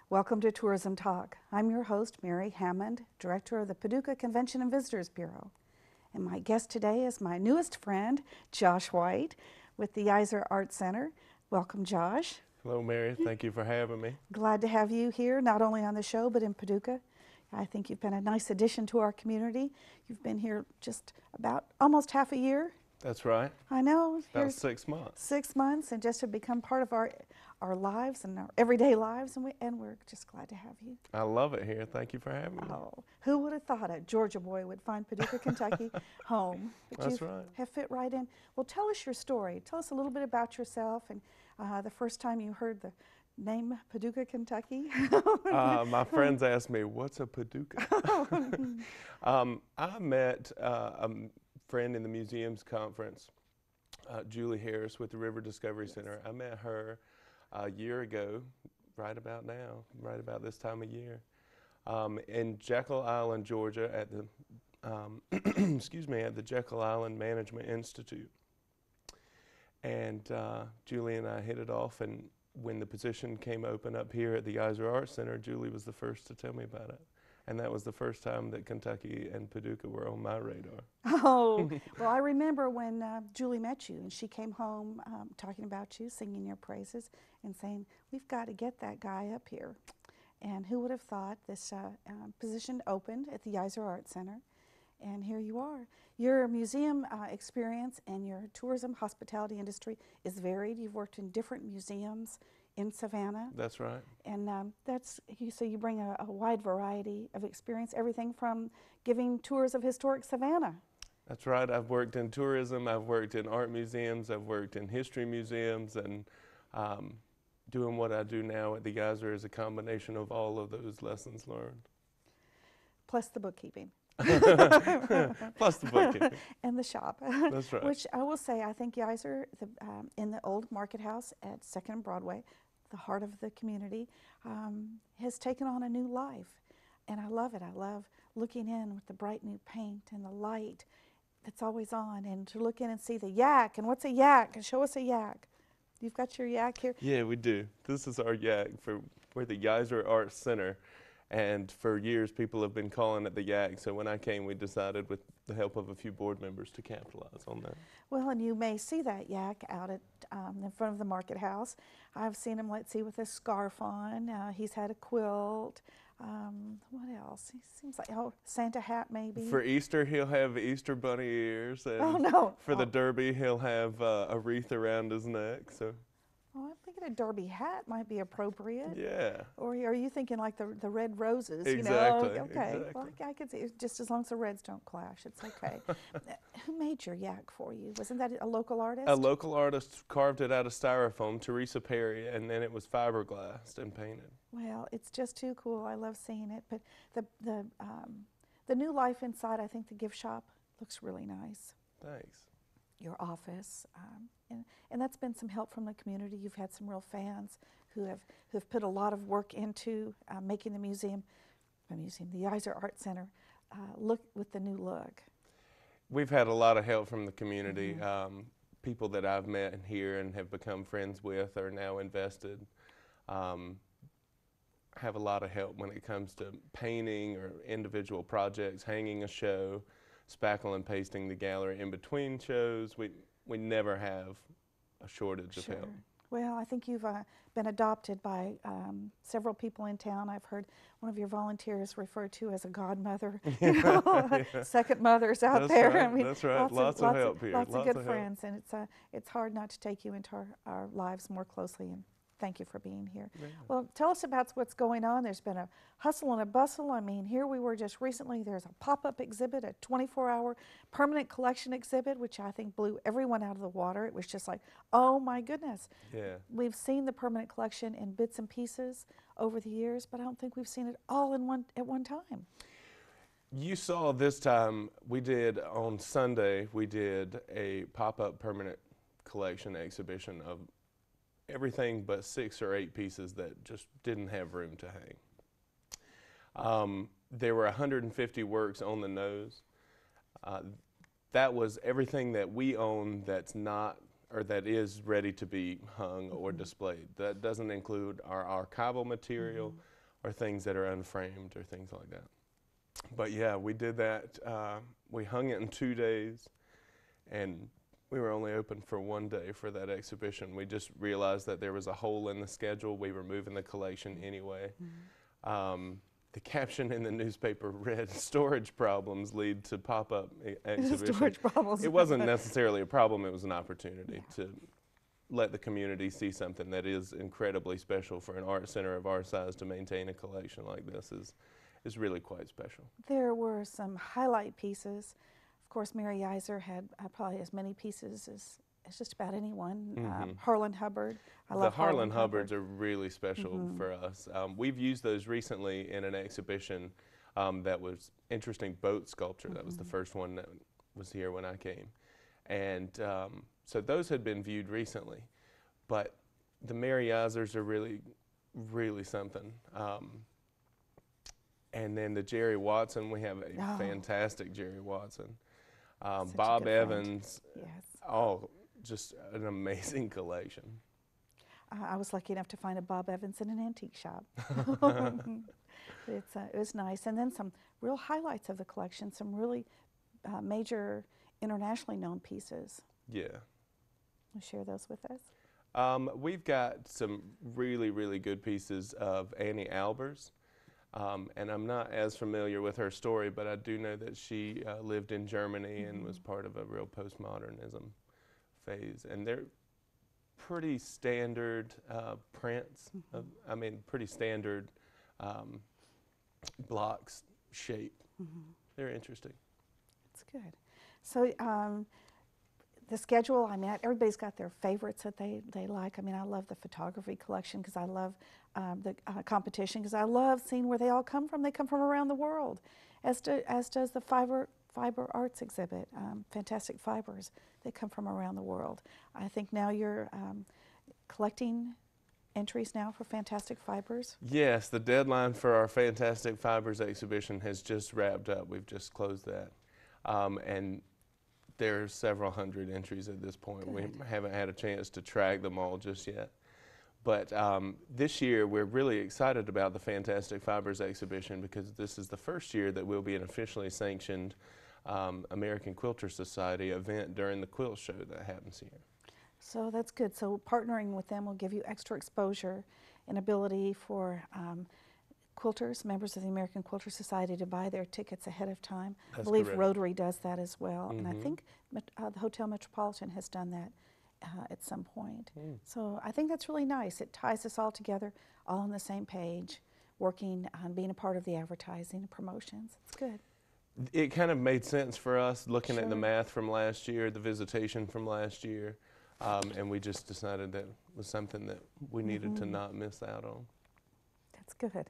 Welcome to Tourism Talk. I'm your host, Mary Hammond, Director of the Paducah Convention and Visitors Bureau. And my guest today is my newest friend, Josh White, with the Yeiser Art Center. Welcome, Josh. Hello, Mary. Thank you for having me. Glad to have you here, not only on the show, but in Paducah. I think you've been a nice addition to our community. You've been here just about almost half a year. That's right. I know. About 6 months. 6 months, and just to become part of our lives and our everyday lives, and we're just glad to have you. I love it here. Thank you for having me. Oh, who would have thought a Georgia boy would find Paducah, Kentucky home? But That's you right. have fit right in. Well, tell us your story. Tell us a little bit about yourself and the first time you heard the name Paducah, Kentucky. My friends ask me, what's a Paducah? I met a friend in the museums conference, Julie Harris with the River Discovery Center. I met her a year ago, right about now, right about this time of year, in Jekyll Island, Georgia, at the at the Jekyll Island Management Institute. And Julie and I hit it off, and when the position came open up here at the Yeiser Art Center, Julie was the first to tell me about it. And that was the first time that Kentucky and Paducah were on my radar. Oh, well, I remember when Julie met you and she came home talking about you, singing your praises and saying, we've got to get that guy up here. And who would have thought this position opened at the Yeiser Art Center, and here you are. Your museum experience and your tourism hospitality industry is varied. You've worked in different museums in Savannah. That's right. And so you bring a wide variety of experience, everything from giving tours of historic Savannah. That's right. I've worked in tourism, I've worked in art museums, I've worked in history museums, and doing what I do now at the Yeiser is a combination of all of those lessons learned. Plus the bookkeeping. Plus the bookkeeping. And the shop. That's right. Which I will say, I think Yeiser, in the old market house at 2nd and Broadway, the heart of the community, has taken on a new life. And I love it. I love looking in with the bright new paint and the light that's always on, and to look in and see the yak. And what's a yak? And show us a yak. You've got your yak here? Yeah, we do. This is our yak. We're the Yeiser Art Center. And for years, people have been calling it the Yak. So when I came, we decided, with the help of a few board members, to capitalize on that. Well, and you may see that yak out at in front of the market house. I've seen him, let's see, with a scarf on. He's had a quilt. What else? He seems like, Santa hat maybe. For Easter, he'll have Easter bunny ears. And oh, no. For the Derby, he'll have a wreath around his neck. So. Oh, I'm thinking a derby hat might be appropriate. Yeah. Or are you thinking like the red roses? Exactly. You know? Okay. Exactly. Well, I could see, just as long as the reds don't clash, it's okay. Who made your yak for you? Wasn't that a local artist? A local artist carved it out of styrofoam, Teresa Perry, and then it was fiberglassed and painted. Well, it's just too cool. I love seeing it. But the new life inside, I think the gift shop looks really nice. Thanks. Your office, and that's been some help from the community. You've had some real fans who have put a lot of work into making the the Yeiser Art Center, look with the new look. We've had a lot of help from the community. People that I've met here and have become friends with are now invested. Have a lot of help when it comes to painting or individual projects, hanging a show, spackle and pasting the gallery in between shows. We never have a shortage of help. Well, I think you've been adopted by several people in town. I've heard one of your volunteers referred to as a godmother. Yeah. Second mothers out That's there. Right. I mean, that's right. Lots of help here. Lots of good friends, and it's hard not to take you into our lives more closely. And thank you for being here. Yeah. Well, tell us about what's going on. There's been a hustle and a bustle. I mean, here we were just recently, there's a pop-up exhibit, a 24-hour permanent collection exhibit, which I think blew everyone out of the water. It was just like, oh my goodness. Yeah. We've seen the permanent collection in bits and pieces over the years, but I don't think we've seen it all at one time. You saw this time, on Sunday, we did a pop-up permanent collection exhibition of everything but 6 or 8 pieces that just didn't have room to hang. There were 150 works on the nose. That was everything that we own that's not, or that is ready to be hung or displayed. That doesn't include our archival material, or things that are unframed or things like that. But yeah, we did that. We hung it in 2 days, and we were only open for 1 day for that exhibition. We just realized that there was a hole in the schedule. We were moving the collection anyway. The caption in the newspaper read, "Storage problems lead to pop-up exhibition." Storage problems. It wasn't necessarily a problem, it was an opportunity to let the community see something that is incredibly special. For an art center of our size to maintain a collection like this is really quite special. There were some highlight pieces. Of course, Mary Yeiser had probably as many pieces as just about anyone. Harlan Hubbard. I love the Harlan Hubbards are really special for us. We've used those recently in an exhibition that was interesting boat sculpture. That was the first one that was here when I came. And so those had been viewed recently. But the Mary Yeisers are really, really something. And then the Jerry Watson, we have a fantastic Jerry Watson. Bob Evans, yes. Just an amazing collection. I was lucky enough to find a Bob Evans in an antique shop. It was nice. And then some real highlights of the collection, some really major internationally known pieces. Yeah. Will you share those with us? We've got some really, really good pieces of Annie Albers. And I'm not as familiar with her story, but I do know that she lived in Germany and was part of a real postmodernism phase. And they're pretty standard prints, pretty standard blocks shape. They're interesting. That's good. So the schedule, everybody's got their favorites that they like. I love the photography collection because I love the competition because I love seeing where they all come from. They come from around the world, as does the fiber arts exhibit, fantastic fibers. They come from around the world. I think now you're collecting entries now for Fantastic Fibers. Yes, the deadline for our Fantastic Fibers exhibition has just wrapped up. We've just closed that. And there's several hundred entries at this point. Good. We haven't had a chance to track them all just yet. But this year we're really excited about the Fantastic Fibers exhibition because this is the first year that we'll be an officially sanctioned American Quilter Society event during the quilt show that happens here. So that's good. So partnering with them will give you extra exposure and ability for quilters, members of the American Quilter Society, to buy their tickets ahead of time. That's I believe correct. Rotary does that as well, and I think the Hotel Metropolitan has done that at some point. So I think that's really nice. It ties us all together, all on the same page, working on being a part of the advertising and promotions. It's good. It kind of made sense for us looking at the math from last year, the visitation from last year, and we just decided that was something that we needed to not miss out on. That's good.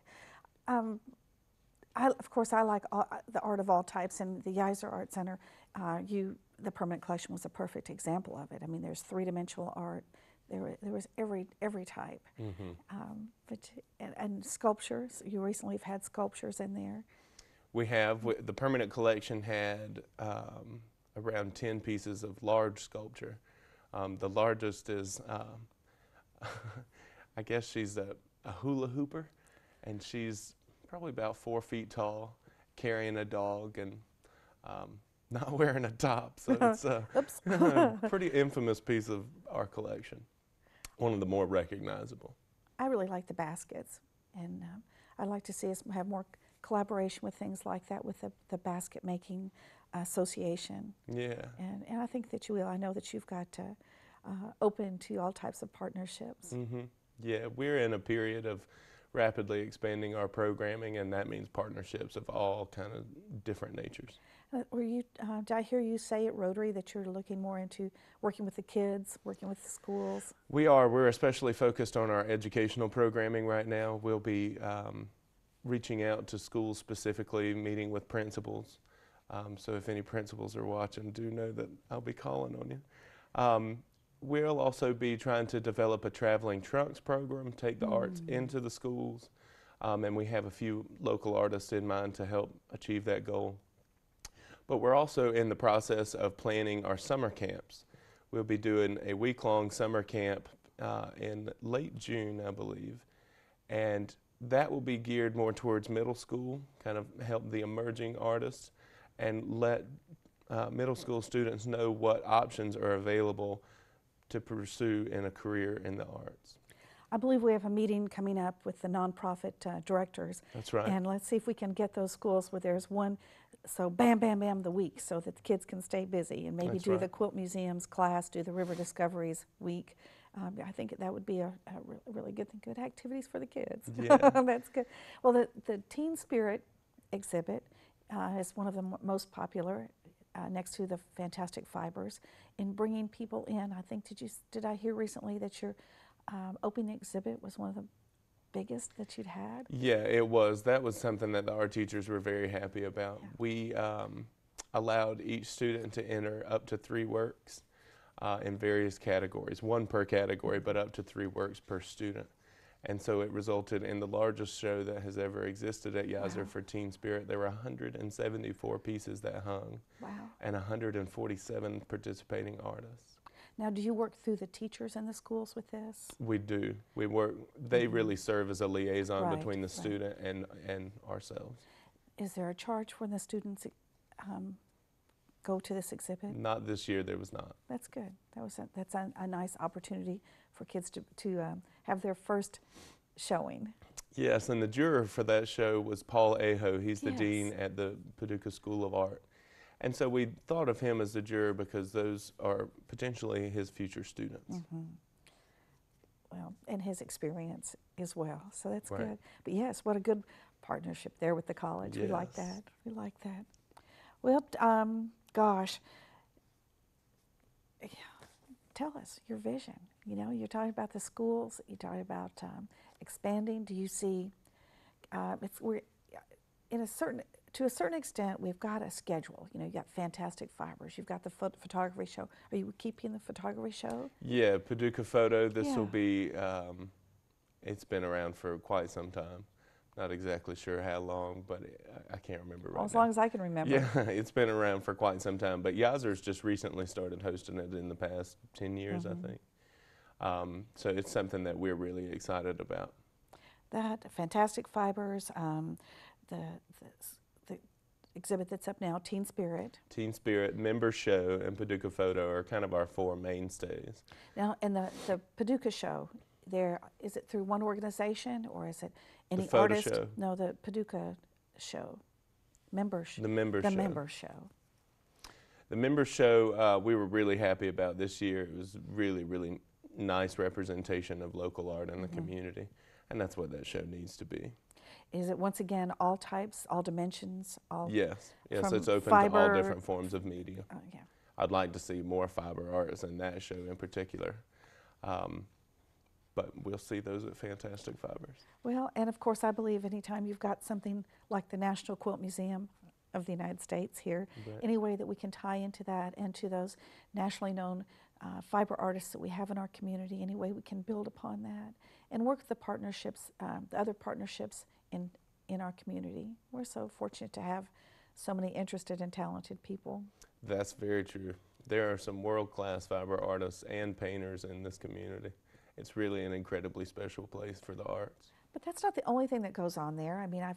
Of course, I like the art of all types, and the Yeiser Art Center, the permanent collection was a perfect example of it. There's three-dimensional art. There was every type. And sculptures. You recently have had sculptures in there. We have. The permanent collection had around 10 pieces of large sculpture. The largest is, I guess she's a hula hooper, and she's probably about 4 feet tall, carrying a dog and not wearing a top. So it's a pretty infamous piece of our collection, one of the more recognizable. I really like the baskets, and I'd like to see us have more collaboration with things like that with the basket making association. Yeah. And I think that you will. I know that you've got open to all types of partnerships. Yeah, we're in a period of rapidly expanding our programming, and that means partnerships of all kind of different natures. Did I hear you say at Rotary that you're looking more into working with the kids, working with the schools? We are. We're especially focused on our educational programming right now. We'll be reaching out to schools specifically, meeting with principals. So if any principals are watching, do know that I'll be calling on you. We'll also be trying to develop a traveling trunks program, take the arts into the schools, and we have a few local artists in mind to help achieve that goal. But we're also in the process of planning our summer camps. We'll be doing a week-long summer camp in late June, I believe, and that will be geared more towards middle school, kind of help the emerging artists and let middle school students know what options are available to pursue in a career in the arts. I believe we have a meeting coming up with the nonprofit directors. That's right. And let's see if we can get those schools where there's one, so bam, bam, bam the week, so that the kids can stay busy and maybe That's do right. the Quilt Museums class, do the River Discoveries week. I think that would be a really good thing, good activities for the kids. Yeah. That's good. Well, the Teen Spirit exhibit is one of the most popular, next to the Fantastic Fibers, in bringing people in. I think, did I hear recently that your opening exhibit was one of the biggest that you'd had? Yeah, it was. That was something that the art teachers were very happy about. Yeah. We allowed each student to enter up to 3 works in various categories, 1 per category, but up to 3 works per student. And so it resulted in the largest show that has ever existed at Yeiser. Wow. For Teen Spirit. There were 174 pieces that hung. Wow. And 147 participating artists. Now, do you work through the teachers in the schools with this? We do. We work, they really serve as a liaison between the student and ourselves. Is there a charge when the students go to this exhibit? Not this year, there was not. That's good. That's a nice opportunity for kids to have their first showing. Yes, and the juror for that show was Paul Aho. He's the dean at the Paducah School of Art. And so we thought of him as the juror because those are potentially his future students. Mm-hmm. Well, and his experience as well, so that's good. But yes, what a good partnership there with the college. Yes. We like that. We like that. Well, gosh, tell us your vision. You know, you're talking about the schools. You're talking about expanding. Do you see? We're in a certain. To a certain extent, we've got a schedule. You know, you've got Fantastic Fibers. You've got the photography show. Are you keeping the photography show? Yeah, Paducah Photo. This will be, it's been around for quite some time. Not exactly sure how long, but I can't remember right now. As long as I can remember. Yeah, it's been around for quite some time. But Yeiser's just recently started hosting it in the past 10 years, I think. So it's something that we're really excited about. That, Fantastic Fibers, the exhibit that's up now, Teen Spirit. Teen Spirit, Member Show, and Paducah Photo are kind of our 4 mainstays. Now, and the Paducah Show, is it through one organization or is it any the photo artist? Show. No, the Paducah Show. Member Show. The Member Show. The Member Show. The Member Show, we were really happy about this year. It was really, really nice representation of local art in the community, and that's what that show needs to be. Is it, once again, all types, all dimensions? Yes, it's open to all different forms of media. Yeah. I'd like to see more fiber artists in that show in particular. But we'll see those at Fantastic Fibers. Well, and of course, I believe anytime you've got something like the National Quilt Museum of the United States here, any way that we can tie into that and to those nationally known fiber artists that we have in our community, any way we can build upon that and work with the partnerships, the other partnerships in our community. We're so fortunate to have so many interested and talented people. That's very true. There are some world-class fiber artists and painters in this community. It's really an incredibly special place for the arts. But that's not the only thing that goes on there. I mean, I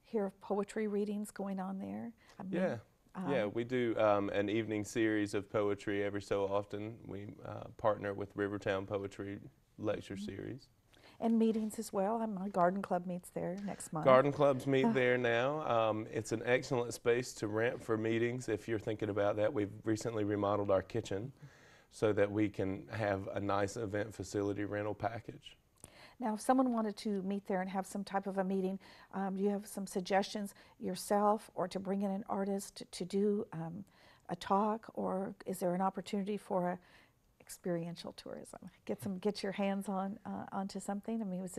hear of poetry readings going on there. I mean, we do an evening series of poetry every so often. We partner with Rivertown Poetry Lecture Series. And meetings as well. My garden club meets there next month. Garden clubs meet there now. It's an excellent space to rent for meetings if you're thinking about that. We've recently remodeled our kitchen so that we can have a nice event facility rental package. Now, if someone wanted to meet there and have some type of a meeting, do you have some suggestions yourself or to bring in an artist to do a talk, or is there an opportunity for a experiential tourism? Get your hands onto something. I mean,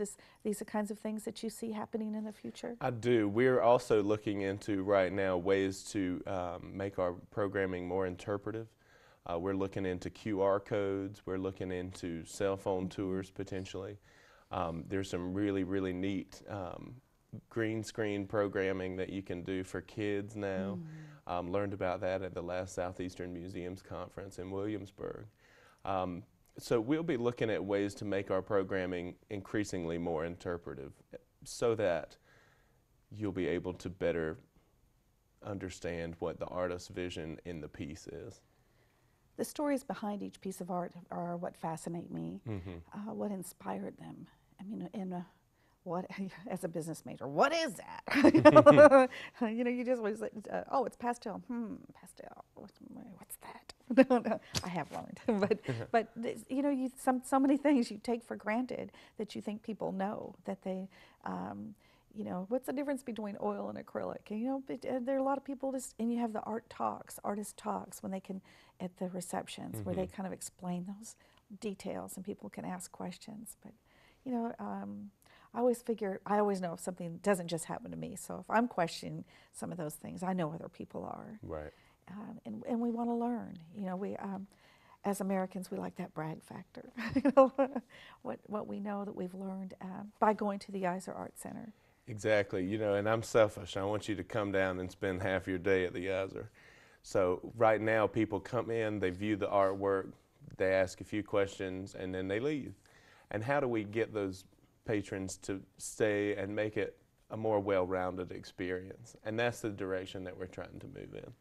these are kinds of things that you see happening in the future? I do. We're also looking into right now ways to make our programming more interpretive. We're looking into QR codes. We're looking into cell phone tours potentially. There's some really, really neat green screen programming that you can do for kids now. Learned about that at the last Southeastern Museums Conference in Williamsburg. So we'll be looking at ways to make our programming increasingly more interpretive. so that you'll be able to better understand what the artist's vision in the piece is. The stories behind each piece of art are what fascinate me, what inspired them. I mean, what, as a business major, what is that? You just always say, oh, it's pastel. Pastel. What's that? No, I have learned, but so many things you take for granted that you think people know, that they, what's the difference between oil and acrylic? There are a lot of people and you have the artist talks when they can, at the receptions, where they kind of explain those details and people can ask questions. But, I always know if something doesn't just happen to me. So if I'm questioning some of those things, I know other people are. Right. And we want to learn. We, as Americans, we like that brag factor. What we know that we've learned by going to the Yeiser Art Center. Exactly. And I'm selfish. I want you to come down and spend half your day at the Yeiser. So right now, people come in, they view the artwork, they ask a few questions, and then they leave. And how do we get those patrons to stay and make it a more well-rounded experience? And that's the direction that we're trying to move in.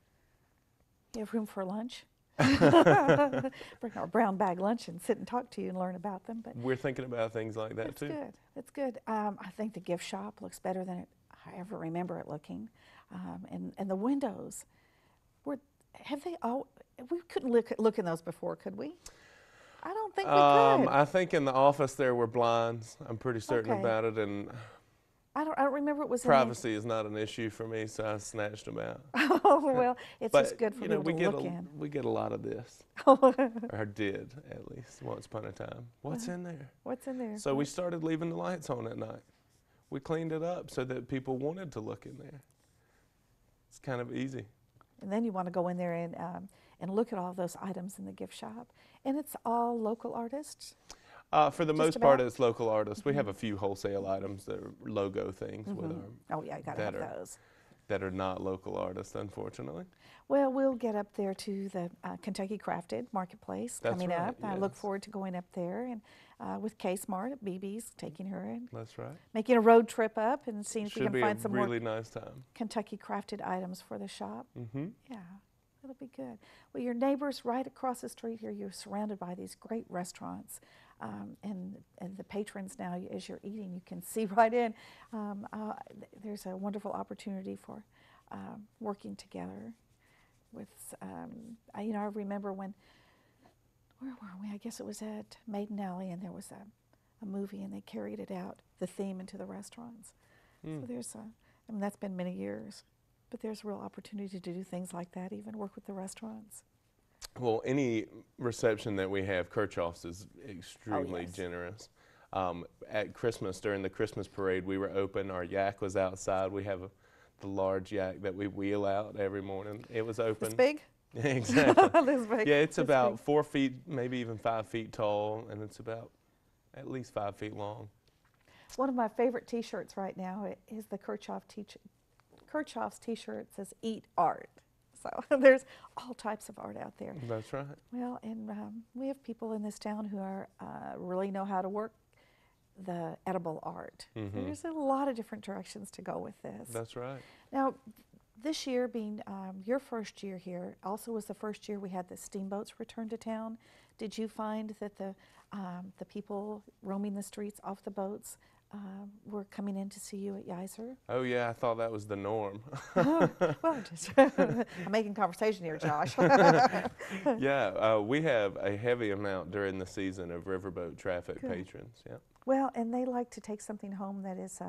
You have room for lunch? Bring our brown bag lunch and sit and talk to you and learn about them. But we're thinking about things like that too. That's good. That's good. I think the gift shop looks better than I ever remember it looking. And the windows, we couldn't look in those before, could we? I don't think we could. I think in the office there were blinds. I'm pretty certain about it, and I don't remember it was. Privacy is not an issue for me, so I snatched them out. Oh well, it's just good for people to look in. We get a lot of this, or did at least once upon a time. What's in there? What's in there? So we started leaving the lights on at night. We cleaned it up so that people wanted to look in there. It's kind of easy. And then you want to go in there and look at all those items in the gift shop. And it's all local artists? For the most part, it's local artists. We have a few wholesale items that are logo things with our, oh yeah, you got to have those. That are not local artists, unfortunately. Well, we'll get up there to the Kentucky Crafted Marketplace coming up. Yes. I look forward to going up there and with K-Smart at BB's, taking her in. That's right. Making a road trip up and seeing if we can find some really nice time. Kentucky Crafted items for the shop. Yeah, it'll be good. Well, your neighbors right across the street here, you're surrounded by these great restaurants. And the patrons now, as you're eating, you can see right in. There's a wonderful opportunity for working together. With, I remember where were we? I guess it was at Maiden Alley, and there was a movie, and they carried it out, the theme, into the restaurants. So there's that's been many years, but there's a real opportunity to do things like that, even work with the restaurants. Well, any reception that we have, Kirchhoff's is extremely generous. At Christmas, during the Christmas parade, we were open. Our yak was outside. We have the large yak that we wheel out every morning. It was open. It's big? Exactly. This big. Yeah, it's about 4 feet, maybe even 5 feet tall, and it's about at least 5 feet long. One of my favorite T-shirts right now is the Kirchhoff's T-shirt. It says "Eat Art." So there's all types of art out there. That's right. Well, and we have people in this town who are really know how to work the edible art. There's a lot of different directions to go with this. That's right. Now, this year being your first year here, also was the first year we had the steamboats return to town. Did you find that the people roaming the streets off the boats were coming in to see you at Yeiser? Oh yeah, I thought that was the norm. Well, I'm making conversation here, Josh. Yeah, we have a heavy amount during the season of riverboat traffic patrons. Yeah. Well, and they like to take something home that is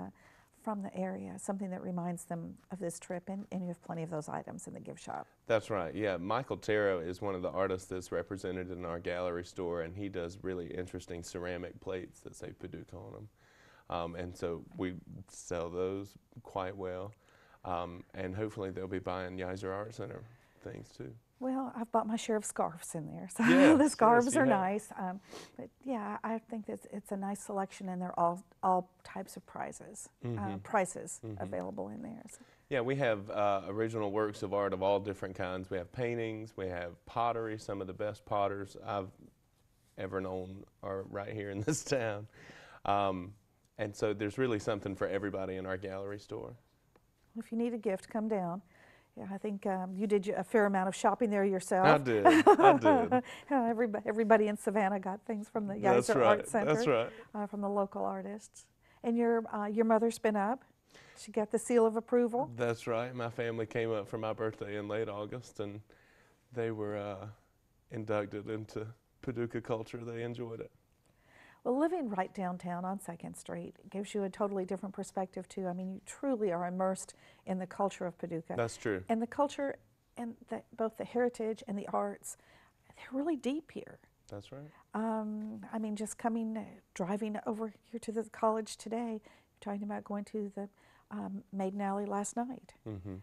from the area, something that reminds them of this trip, and you have plenty of those items in the gift shop. That's right, yeah. Michael Taro is one of the artists that's represented in our gallery store, and he does really interesting ceramic plates that say Paducah on them. And so we sell those quite well, and hopefully they'll be buying Yeiser Art Center things too. Well, I've bought my share of scarves in there, so yes, the scarves are nice. But yeah, I think that it's a nice selection, and they're all types of prices available in there. So. Yeah, we have original works of art of all different kinds. We have paintings, we have pottery. Some of the best potters I've ever known are right here in this town. And so there's really something for everybody in our gallery store. If you need a gift, come down. Yeah, I think you did a fair amount of shopping there yourself. I did. I did. Everybody in Savannah got things from the That's Yeiser right. Art Center. That's right. From the local artists. And your mother's been up. She got the seal of approval. That's right. My family came up for my birthday in late August, and they were inducted into Paducah culture. They enjoyed it. Well, living right downtown on 2nd Street gives you a totally different perspective, too. I mean, you truly are immersed in the culture of Paducah. That's true. And the culture and both the heritage and the arts, they're really deep here. That's right. I mean, just driving over here to the college today, you're talking about going to the Maiden Alley last night. Mm-hmm.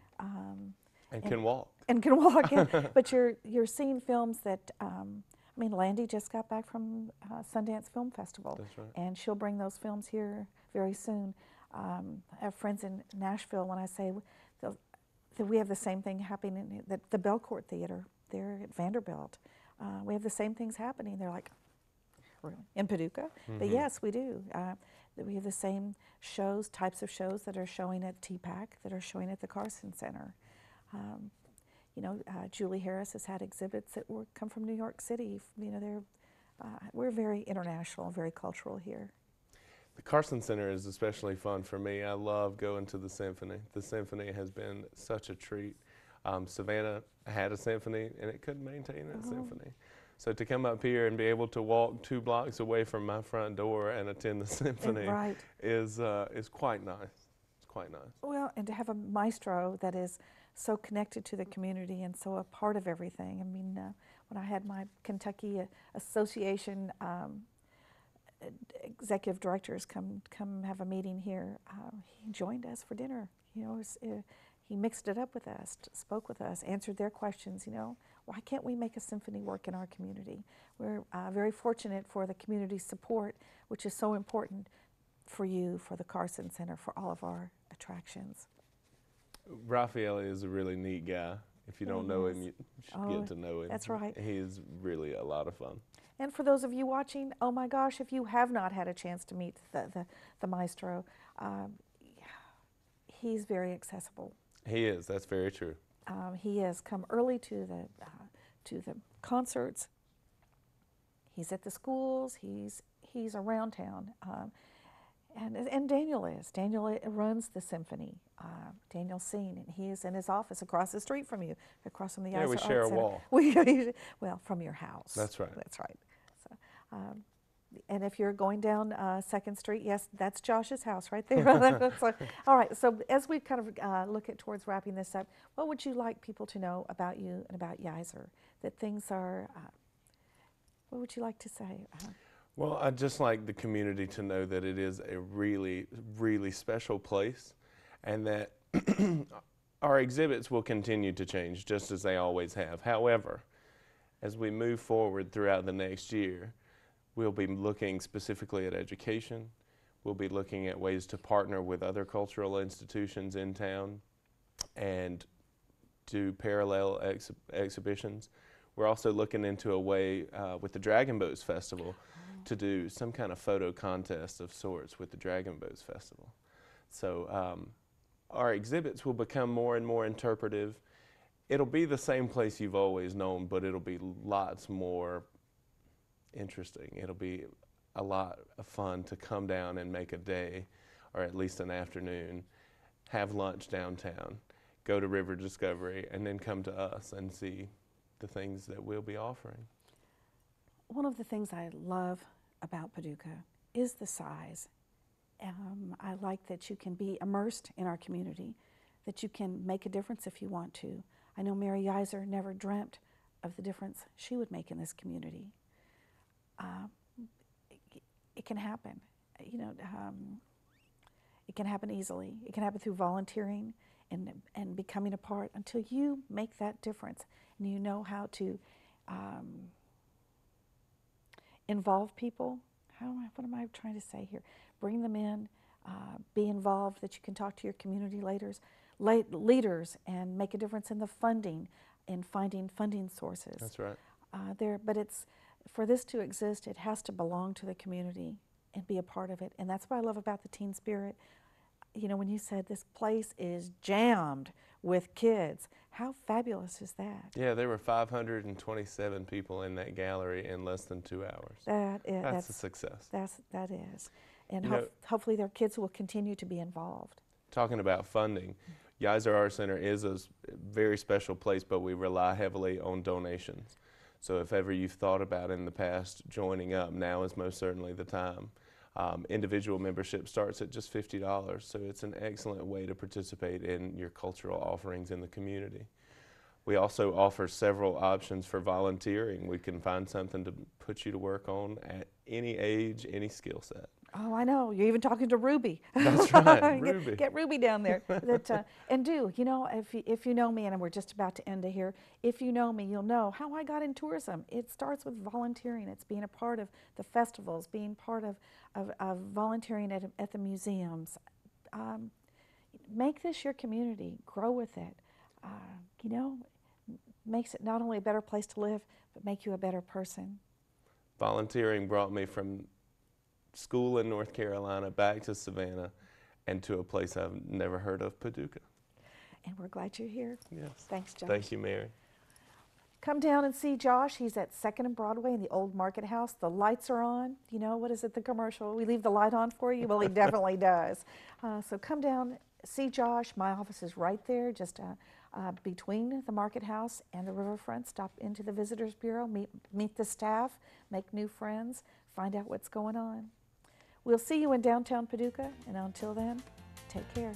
And can walk. And can walk. But you're seeing films that, I mean, Landy just got back from Sundance Film Festival. That's right. And she'll bring those films here very soon. I have friends in Nashville. When I say that we have the same thing happening at the Belcourt Theater there at Vanderbilt. We have the same things happening. They're like, really? In Paducah? Mm-hmm. But yes, we do. We have the same types of shows that are showing at TPAC, that are showing at the Carson Center. You know, Julie Harris has had exhibits that come from New York City. You know, we're very international, very cultural here. The Carson Center is especially fun for me. I love going to the symphony. The symphony has been such a treat. Savannah had a symphony, and it couldn't maintain that symphony. So to come up here and be able to walk 2 blocks away from my front door and attend the symphony is quite nice. It's quite nice. Well, and to have a maestro that is so connected to the community and so a part of everything. I mean, when I had my Kentucky Association executive directors come have a meeting here, he joined us for dinner. You know, he mixed it up with us, spoke with us, answered their questions. You know, why can't we make a symphony work in our community? We're very fortunate for the community support, which is so important for you, for the Carson Center, for all of our attractions. Raphael is a really neat guy. If you don't know him, you should get to know him. That's right. He is really a lot of fun. And for those of you watching, oh my gosh, if you have not had a chance to meet the maestro, he's very accessible. He is. That's very true. He has come early to the concerts. He's at the schools. He's around town. And Daniel is. Daniel runs the symphony. Daniel's seen, and he is in his office across the street from you, across from the Yeiser Art Center. Yeah, we share a wall. Well, from your house. That's right. That's right. So, and if you're going down 2nd Street, yes, that's Josh's house right there. So, all right, so as we kind of look towards wrapping this up, what would you like people to know about you and about Yeiser? That things are, what would you like to say? Well, I'd just like the community to know that it is a really, really special place, and that our exhibits will continue to change just as they always have. However, as we move forward throughout the next year, we'll be looking specifically at education. We'll be looking at ways to partner with other cultural institutions in town and do parallel exhibitions. We're also looking into a way with the Dragon Boats Festival to do some kind of photo contest of sorts with the Dragon Boats Festival. So our exhibits will become more and more interpretive. It'll be the same place you've always known, but it'll be lots more interesting. It'll be a lot of fun to come down and make a day, or at least an afternoon, have lunch downtown, go to River Discovery, and then come to us and see the things that we'll be offering. One of the things I love about Paducah is the size. I like that you can be immersed in our community, that you can make a difference if you want to. I know Mary Yeiser never dreamt of the difference she would make in this community. It can happen, you know. It can happen easily. It can happen through volunteering and becoming a part until you make that difference and you know how to involve people. What am I trying to say here? Bring them in, be involved, that you can talk to your community leaders and make a difference in the funding and finding funding sources. That's right. But for this to exist, it has to belong to the community, and be a part of it. And that's what I love about the Teen Spirit. You know, when you said this place is jammed with kids, how fabulous is that? Yeah, there were 527 people in that gallery in less than 2 hours. That's a success. That is. And You know, hopefully their kids will continue to be involved. talking about funding, Yeiser Art Center is a very special place, but we rely heavily on donations. So if ever you've thought about in the past joining up, now is most certainly the time. Individual membership starts at just $50, so it's an excellent way to participate in your cultural offerings in the community. We also offer several options for volunteering. We can find something to put you to work on at any age, any skill set. Oh, I know. You're even talking to Ruby. That's right, Ruby. Get Ruby down there. And you know, if you know me, and we're just about to end it here, if you know me, you'll know how I got in tourism. It starts with volunteering. It's being a part of the festivals, being part of volunteering at the museums. Make this your community. Grow with it. You know, makes it not only a better place to live, but make you a better person. Volunteering brought me from school in North Carolina back to Savannah and to a place I've never heard of, Paducah. And we're glad you're here. Yes. Thanks, Josh. Thank you, Mary. Come down and see Josh. He's at 2nd and Broadway in the old Market House. The lights are on. You know, what is it, the commercial? We leave the light on for you? Well, he definitely does. So come down, see Josh. My office is right there, just between the Market House and the riverfront. Stop into the Visitors Bureau, meet the staff, make new friends, find out what's going on. We'll see you in downtown Paducah, and until then, take care.